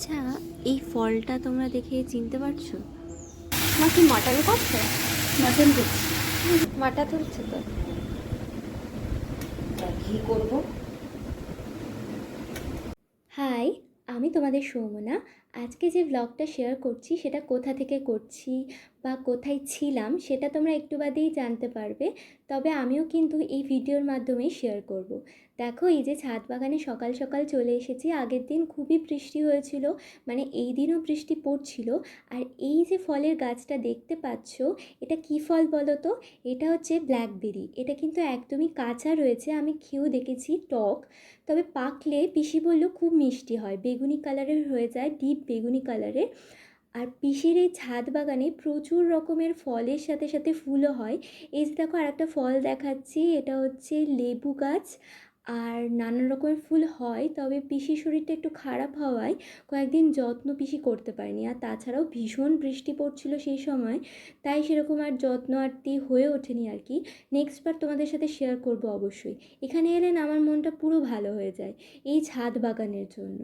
আচ্ছা, এই ফলটা তোমরা দেখে চিনতে পারছো? মা কি মাটন করছে? মাটন করছি। মাটা তুলছে তো। ঘি করবো। হাই, আমি তোমাদের সৌমনা। আজকে যে ব্লগটা শেয়ার করছি সেটা কোথা থেকে করছি বা কোথায় ছিলাম সেটা তোমরা একটু বাদেই জানতে পারবে। তবে আমিও কিন্তু এই ভিডিওর মাধ্যমেই শেয়ার করব। দেখো, এই যে ছাদ বাগানে সকাল সকাল চলে এসেছি। আগের দিন খুবই বৃষ্টি হয়েছিল, মানে এই দিনও বৃষ্টি পড়ছিল। আর এই যে ফলের গাছটা দেখতে পাচ্ছ, এটা কি ফল বলো তো? এটা হচ্ছে ব্ল্যাকবেরি। এটা কিন্তু একদমই কাঁচা রয়েছে, আমি খেয়েও দেখেছি, টক। তবে পাকলে পিসি বলল খুব মিষ্টি হয়, বেগুনি কালারের হয়ে যায়, ডিপ বেগুনি কালারের। আর পিসির এই ছাদ বাগানে প্রচুর রকমের ফলের সাথে সাথে ফুলও হয়। এই যে দেখো, আর একটা ফল দেখাচ্ছি, এটা হচ্ছে লেবু গাছ। আর নানান রকমের ফুল হয়, তবে পিসির শরীরটা একটু খারাপ হওয়ায় কয়েকদিন যত্ন পিসি করতে পারেনি। আর তাছাড়াও ভীষণ বৃষ্টি পড়ছিল সেই সময়, তাই সেরকম আর যত্ন আরতি হয়ে ওঠেনি আর কি। নেক্সট বার তোমাদের সাথে শেয়ার করব অবশ্যই। এখানে এলে না আমার মনটা পুরো ভালো হয়ে যায় এই ছাদ বাগানের জন্য।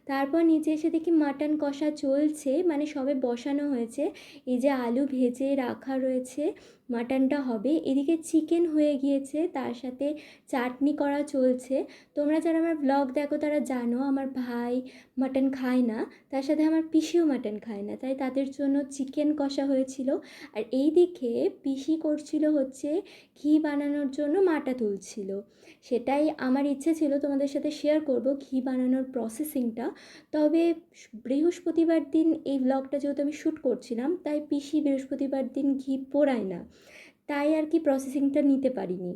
তারপর নিচে এসে দেখি মাটন কষা চলছে, মানে সবে বসানো হয়েছে। এই যে আলু ভেজে রাখা রয়েছে, মাটনটা হবে। এদিকে চিকেন হয়ে গিয়েছে, তার সাথে চাটনি করা চলছে। তোমরা যারা আমার ব্লগ দেখো তারা জানো আমার ভাই মাটন খায় না, তার সাথে আমার পিসিও মাটন খায় না, তাই তাদের জন্য চিকেন কষা হয়েছিল। আর এই দিকে পিসি করছিল হচ্ছে ঘি বানানোর জন্য মাটা তুলছিল। সেটাই আমার ইচ্ছে ছিল তোমাদের সাথে শেয়ার করব, ঘি বানানোর প্রসেসিংটা। তবে বৃহস্পতিবার দিন এই ব্লগটা যেহেতু আমি শ্যুট করছিলাম, তাই পিসি বৃহস্পতিবার দিন ঘি পোড়ায় না, তাই আর কি প্রসেসিংটা নিতে পারিনি।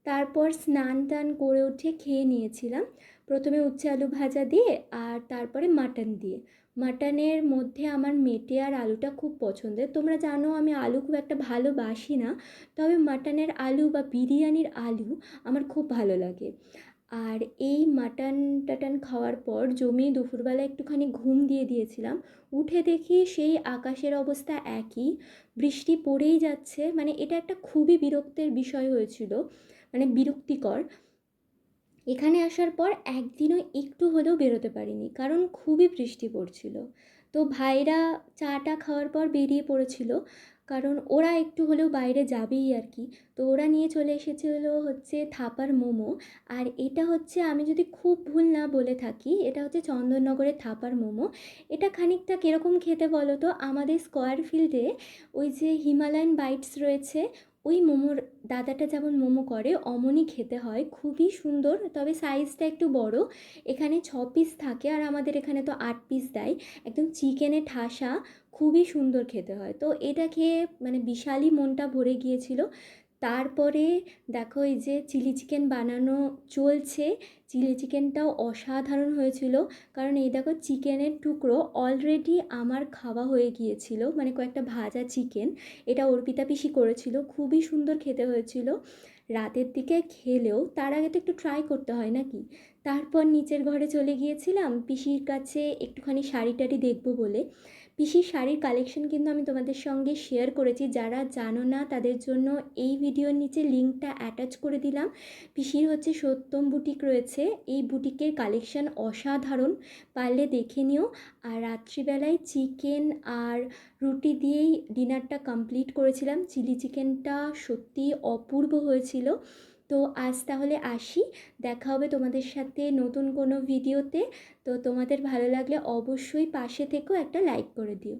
তারপর স্নান টান করে উঠে খেয়ে নিয়েছিলাম, প্রথমে উচ্ছে আলু ভাজা দিয়ে আর তারপরে মাটন দিয়ে। মাটনের মধ্যে আমার মেটে আর আলুটা খুব পছন্দের। তোমরা জানো আমি আলু খুব একটা ভালোবাসি না, তবে মাটনের আলু বা বিরিয়ানির আলু আমার খুব ভালো লাগে। আর এই মাটন টাটন খাওয়ার পর জমিয়ে দুপুরবেলা একটুখানি ঘুম দিয়ে দিয়েছিলাম। উঠে দেখি সেই আকাশের অবস্থা একই, বৃষ্টি পড়েই যাচ্ছে। মানে এটা একটা খুবই বিরক্তের বিষয় হয়েছিল, মানে বিরক্তিকর। এখানে আসার পর একদিনও একটু হলেও বেরোতে পারিনি, কারণ খুবই বৃষ্টি পড়ছিল। তো ভাইরা চাটা খাওয়ার পর বেরিয়ে পড়েছিল, কারণ ওরা একটু হলেও বাইরে যাবেই আর কি। তো ওরা নিয়ে চলে এসেছিল হচ্ছে থাপার মোমো। আর এটা হচ্ছে, আমি যদি খুব ভুল না বলে থাকি, এটা হচ্ছে চন্দননগরের থাপার মোমো। এটা খানিকটা কীরকম খেতে বলো তো, আমাদের স্কোয়ার ফিল্ডে ওই যে হিমালয়ান বাইটস রয়েছে, ওই মোমোর দাদাটা যেমন মোমো করে অমনই খেতে হয়, খুবই সুন্দর। তবে সাইজটা একটু বড়, এখানে 6 পিস থাকে আর আমাদের এখানে তো 8 পিস দেয়। একদম চিকেনে ঠাসা, খুবই সুন্দর খেতে হয়। তো এটা খেয়ে মানে বিশালই মনটা ভরে গিয়েছিল। তারপরে দেখো, এই যে চিলি চিকেন বানানো চলছে, চিলি চিকেনটাও অসাধারণ হয়েছিল। কারণ এই দেখো, চিকেনের টুকরো অলরেডি আমার খাওয়া হয়ে গিয়েছিল, মানে কয়েকটা ভাজা চিকেন। এটা অর্পিতা পিসি করেছিল, খুবই সুন্দর খেতে হয়েছিল। রাতের দিকে খেলেও তার আগে তো একটু ট্রাই করতে হয় নাকি। তারপর নিচের ঘরে চলে গিয়েছিলাম পিসির কাছে একটুখানি শাড়ি টাড়ি দেখবো বলে। পিসির শাড়ির কালেকশন কিন্তু আমি তোমাদের সঙ্গে শেয়ার করেছি, যারা জানো না তাদের জন্য এই ভিডিওর নিচে লিঙ্কটা অ্যাটাচ করে দিলাম। পিসির হচ্ছে সত্যম বুটিক রয়েছে, এই বুটিকের কালেকশন অসাধারণ, পারলে দেখে নিও। আর রাত্রিবেলায় চিকেন আর রুটি দিয়েই ডিনারটা কমপ্লিট করেছিলাম। চিলি চিকেনটা সত্যি অপূর্ব হয়েছিল। তো আজ তাহলে আসি, দেখা হবে তোমাদের সাথে নতুন কোনো ভিডিওতে। তো তোমাদের ভালো লাগলে অবশ্যই পাশে থেকেও একটা লাইক করে দিও।